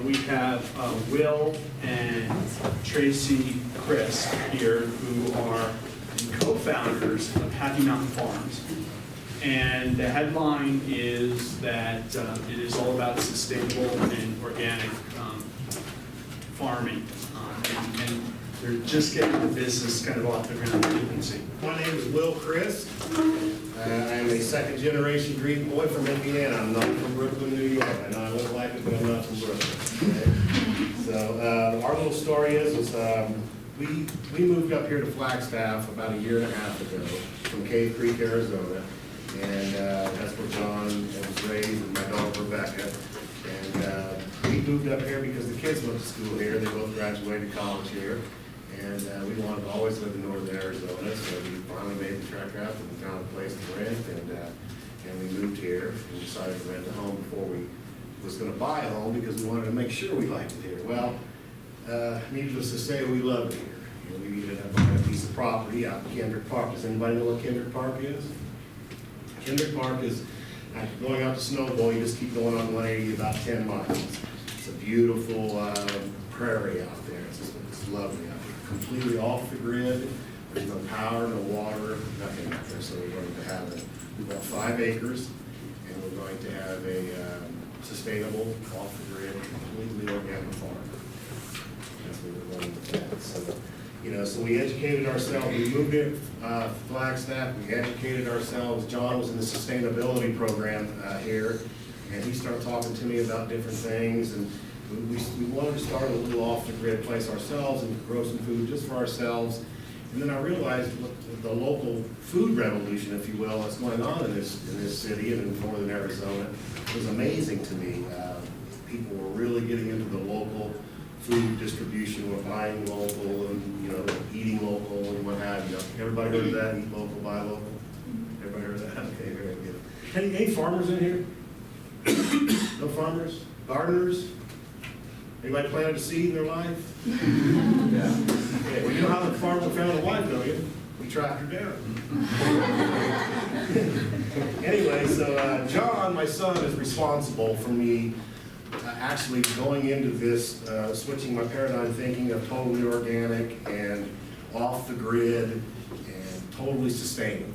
we have Wil and Tracy Christ here, who are the co-founders of Happy Mountain Farms. And the headline is that it is all about sustainable and organic farming. And they're just getting the business kind of off the ground in infancy. My name is Wil Christ. I am a second generation Greek boy from Indiana. I'm not from Brooklyn, New York. I know I look like it, but I'm not from Brooklyn. Okay? So our little story is we moved up here to Flagstaff about a year and a half ago from Cave Creek, Arizona. And that's where John was raised, and my dog Rebecca. And we moved up here because the kids went to school here. They both graduated college here. And we wanted to always live in northern Arizona, so we finally made the trek up and found a place to rent, and we moved here and decided to rent a home before we was going to buy a home because we wanted to make sure we liked it here. Well, needless to say, we loved it here. You know, we ended up buying a piece of property out in Kendrick Park. Does anybody know what Kendrick Park is? Kendrick Park is, going out to Snowball, you just keep going on 180 about 10 miles. It's a beautiful prairie out there. It's lovely out there. Completely off the grid. There's no power, no water, nothing out there. So we're going to have we've got 5 acres, and we're going to have a sustainable, off the grid, completely organic farm. That's what we're going with that. So, you know, so we educated ourselves. We moved in Flagstaff. We educated ourselves. John was in the sustainability program here, and he started talking to me about different things. And we wanted to start a little off-the-grid place ourselves and grow some food just for ourselves. And then I realized the local food revolution, if you will, that's going on in this city and in northern Arizona was amazing to me. People were really getting into the local food distribution. We're buying local and, you know, eating local and what have you. Everybody heard of that? Eat local, buy local? Everybody heard of that? Okay, very good. Any farmers in here? No farmers? Gardeners? Anybody planted a seed in their life? Yeah. Okay, well, you know how the farmer found a wife, don't you? We tracked her down. Anyway, so John, my son, is responsible for me actually going into this, switching my paradigm thinking of totally organic and off the grid and totally sustainable.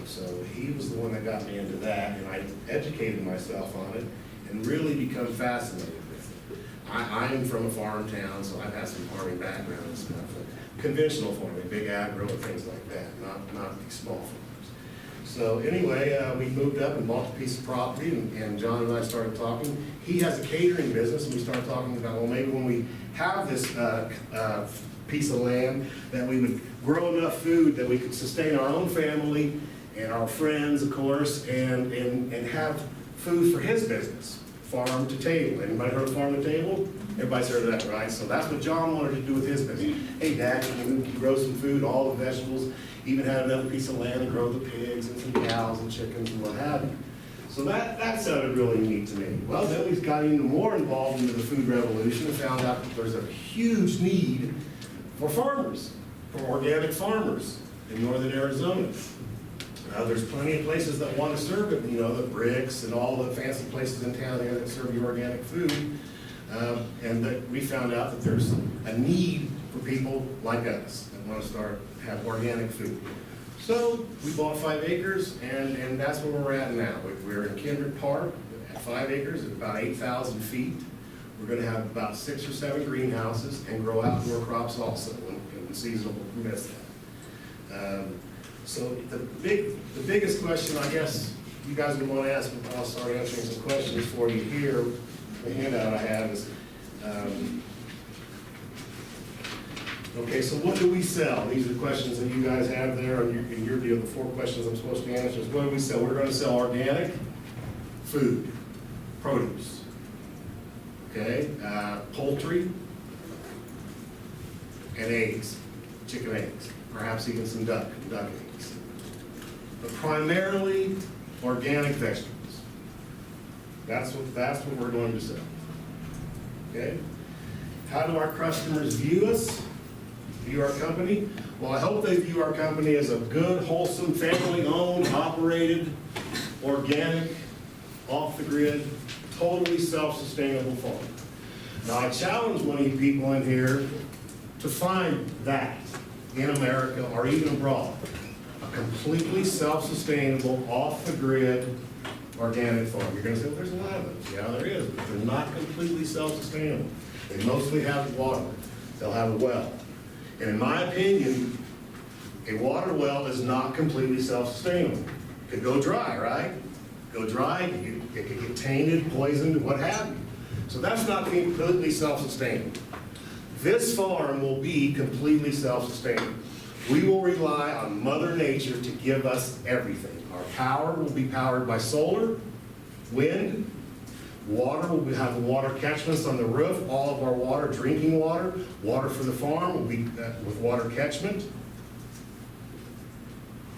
So he was the one that got me into that, and I educated myself on it and really become fascinated. I'm from a farm town, so I've had some farming background and stuff. Conventional farming, big agro and things like that, not these small farms. So anyway, we moved up and bought a piece of property, and John and I started talking. He has a catering business, and we started talking about, well, maybe when we have this piece of land, that we would grow enough food that we could sustain our own family and our friends, of course, and have food for his business. Farm to table. Anybody heard of farm to table? Everybody's heard of that, right? So that's what John wanted to do with his business. Hey, Dad, can you grow some food, all the vegetables, even had another piece of land and grow the pigs and some cows and chickens and what have you. So that sounded really neat to me. Well, then we got even more involved into the food revolution and found out that there's a huge need for farmers, for organic farmers in northern Arizona. There's plenty of places that want to serve it, you know, the Bricks and all the fancy places in town there that serve you organic food. And that we found out that there's a need for people like us that want to have organic food. So we bought 5 acres, and that's where we're at now. We're in Kendrick Park at 5 acres at about 8,000 feet. We're going to have about 6 or 7 greenhouses and grow outdoor crops also when seasonal permits that. So the biggest question, I guess, you guys would want to ask, but I'll start answering some questions for you here. The handout I have is, okay, so what do we sell? These are the questions that you guys have there, and in your deal, the 4 questions I'm supposed to answer is, what do we sell? We're going to sell organic food, produce, okay, poultry, and eggs, chicken eggs, perhaps even some duck eggs. But primarily organic vegetables. That's what we're going to sell. Okay? How do our customers view us? View our company? Well, I hope they view our company as a good, wholesome, family-owned, operated, organic, off the grid, totally self-sustainable farm. Now, I challenge one of you people in here to find that in America or even abroad, a completely self-sustainable, off-the-grid organic farm. You're gonna say, well, there's a lot of those. Yeah, there is, but they're not completely self-sustainable. They mostly have water. They'll have a well. And in my opinion, a water well is not completely self-sustainable. It could go dry, right? Go dry, it could get tainted, poisoned, what have you. So that's not completely self-sustainable. This farm will be completely self-sustainable. We will rely on Mother Nature to give us everything. Our power will be powered by solar, wind, water, we'll have water catchments on the roof, all of our water, drinking water, water for the farm will be with water catchment.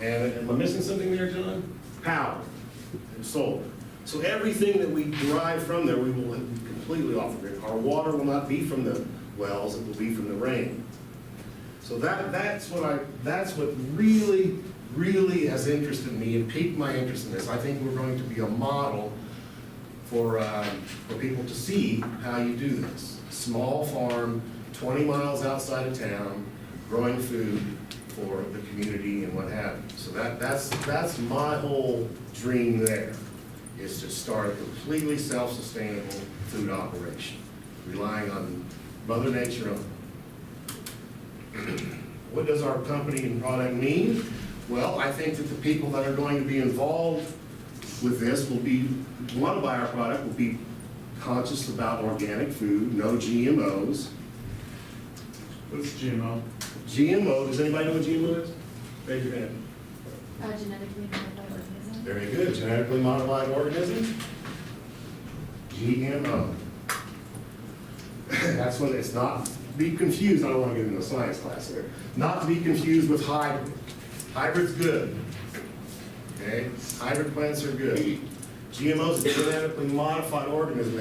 And am I missing something there, John? Power and solar. So everything that we derive from there, we will be completely off the grid. Our water will not be from the wells, it will be from the rain. So that's what really has interested me and piqued my interest in this. I think we're going to be a model for people to see how you do this. Small farm, 20 miles outside of town, growing food for the community and what have you. So that's my whole dream there, is to start a completely self-sustainable food operation, relying on Mother Nature only. What does our company and product mean? Well, I think that the people that are going to be involved with this will be, want to buy our product, will be conscious about organic food, no GMOs. What's GMO? GMO, does anybody know what GMO is? Raise your hand. Genetically modified organism. Very good, genetically modified organism. GMO. That's when it's not, be confused, I don't want to get into a science class here, not to be confused with hybrid. Hybrid's good, okay? Hybrid plants are good. GMOs is a genetically modified organism.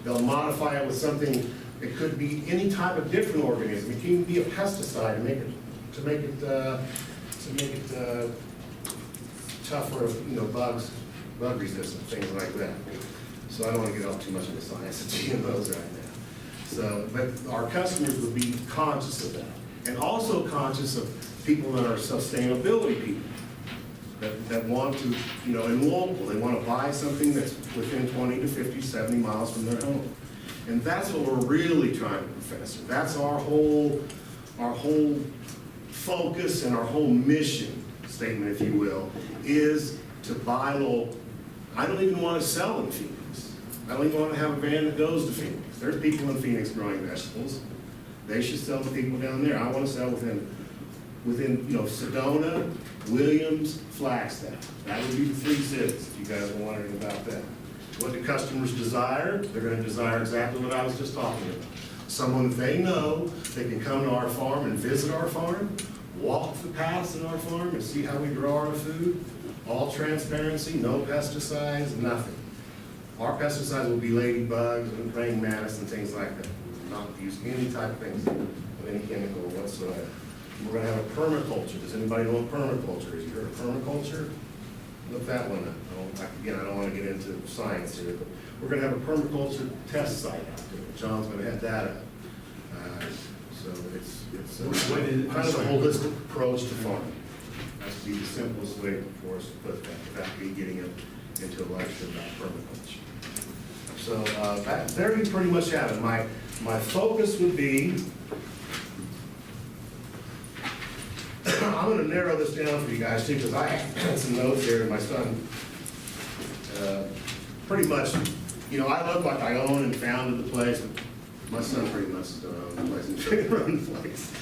They'll modify it with something, it could be any type of different organism. It can even be a pesticide to make it tough for, bugs, bug resistant, things like that. So I don't want to get off too much into science of GMOs right now. So, but our customers would be conscious of that. And also conscious of people that are sustainability people, that want to, and local, they want to buy something that's within 20 to 50, 70 miles from their home. And that's what we're really trying to profess. That's our whole focus and our whole mission statement, if you will, is to buy local. I don't even want to sell in Phoenix. I don't even want to have a van that goes to Phoenix. There's people in Phoenix growing vegetables. They should sell to people down there. I want to sell within Sedona, Williams, Flagstaff. That would be the three cities, if you guys are wondering about that. What do customers desire? They're going to desire exactly what I was just talking about. Someone they know, they can come to our farm and visit our farm, walk the paths in our farm and see how we grow our food. All transparency, no pesticides, nothing. Our pesticides will be ladybugs and praying mantis and things like that. We will not use any type of things of any chemical whatsoever. We're going to have a permaculture. Does anybody know what permaculture is? You heard of permaculture? Look that one up. Again, I don't want to get into science here, but we're going to have a permaculture test site out there. John's going to head that up. So it's kind of a holistic approach to farming. That would be the simplest way for us to put that, without me getting into a lecture about permaculture. So there you pretty much have it. My focus would be, I'm going to narrow this down for you guys too, because I had some notes here, and my son, pretty much, I look like I own and founded the place. My son pretty much owns the place and runs the place.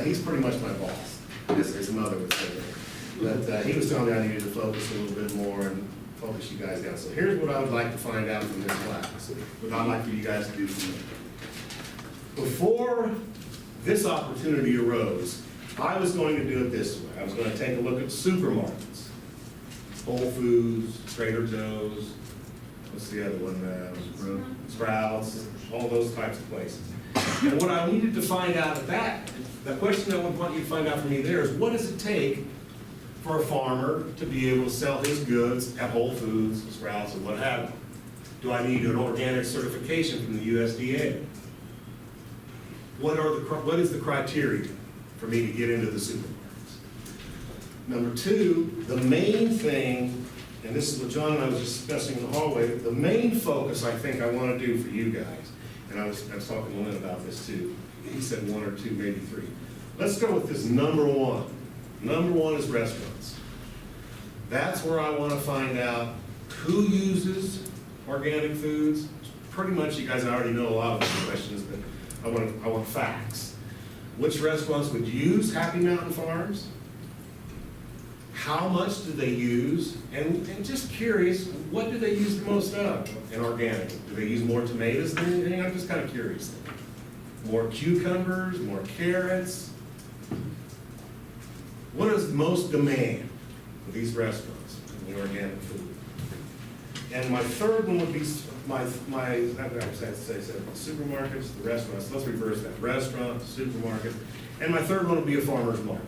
He's pretty much my boss, as his mother would say that. But he was telling me I needed to focus a little bit more and focus you guys down. So here's what I would like to find out from this class, what I'd like for you guys to do for me. Before this opportunity arose, I was going to do it this way. I was going to take a look at supermarkets, Whole Foods, Trader Joe's, what's the other one? Sprouts, all those types of places. And what I needed to find out the question I would want you to find out from me there is, what does it take for a farmer to be able to sell his goods at Whole Foods, Sprouts, and what have you? Do I need an organic certification from the USDA? What is the criteria for me to get into the supermarkets? Number two, the main thing, and this is what John and I was discussing in the hallway, the main focus I think I want to do for you guys, and I was talking to Lynn about this too. He said one or two, maybe three. Let's go with this number one. Number one is restaurants. That's where I want to find out who uses organic foods. Pretty much you guys already know a lot of these questions, but I want facts. Which restaurants would use Happy Mountain Farms? How much do they use? And just curious, what do they use the most of in organic? Do they use more tomatoes than anything? I'm just kind of curious. More cucumbers, more carrots? What is most demand for these restaurants in the organic food? And my third one would be my supermarkets, the restaurants. Let's reverse that. Restaurant, supermarket. And my third one would be a farmer's market.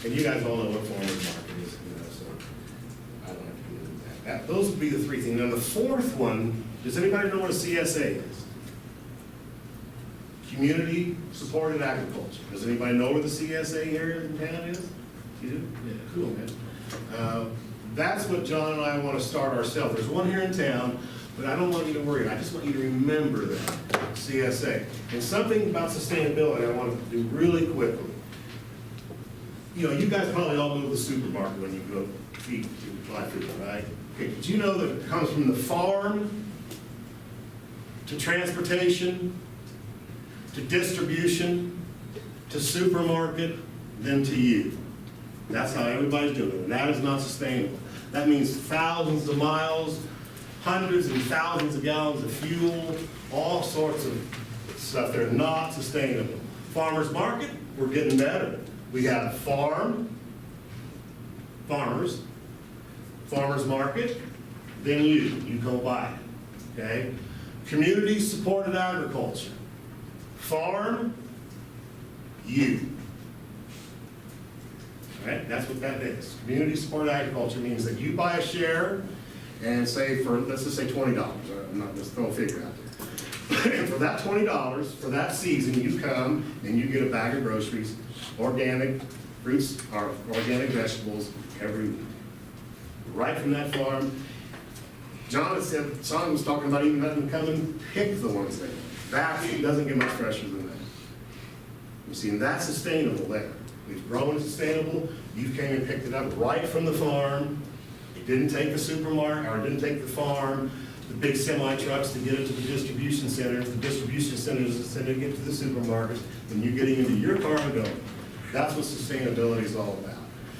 And you guys all know what farmer's market is, so I don't have to get into that. Those would be the three things. Now the fourth one, does anybody know what a CSA is? Community Supported Agriculture. Does anybody know where the CSA here in town is? You do? Yeah, cool, man. That's what John and I want to start ourselves. There's one here in town, but I don't want you to worry. I just want you to remember that, CSA. And something about sustainability I want to do really quickly. You know, you guys probably all go to the supermarket when you go to buy food, right? Okay, did you know that it comes from the farm to transportation to distribution to supermarket, then to you? That's how everybody's doing it, and that is not sustainable. That means thousands of miles, hundreds and thousands of gallons of fuel, all sorts of stuff. They're not sustainable. Farmers market, we're getting better. We have farmers, farmers market, then you go buy it, okay? Community supported agriculture, farm, you. Right? That's what that is. Community supported agriculture means that you buy a share and say for, let's just say $20. I'm not just throwing a figure out there. And for that $20, for that season, you come and you get a bag of groceries, organic fruits or organic vegetables every week. Right from that farm. John was talking about even letting them come and pick the ones they want. That doesn't get much fresher than that. You see, and that's sustainable there. We've grown sustainable. You came and picked it up right from the farm. It didn't take the supermarket, or it didn't take the farm, the big semi trucks to get it to the distribution centers. The distribution centers send it to the supermarkets, and you're getting into your car and going. That's what sustainability is all about.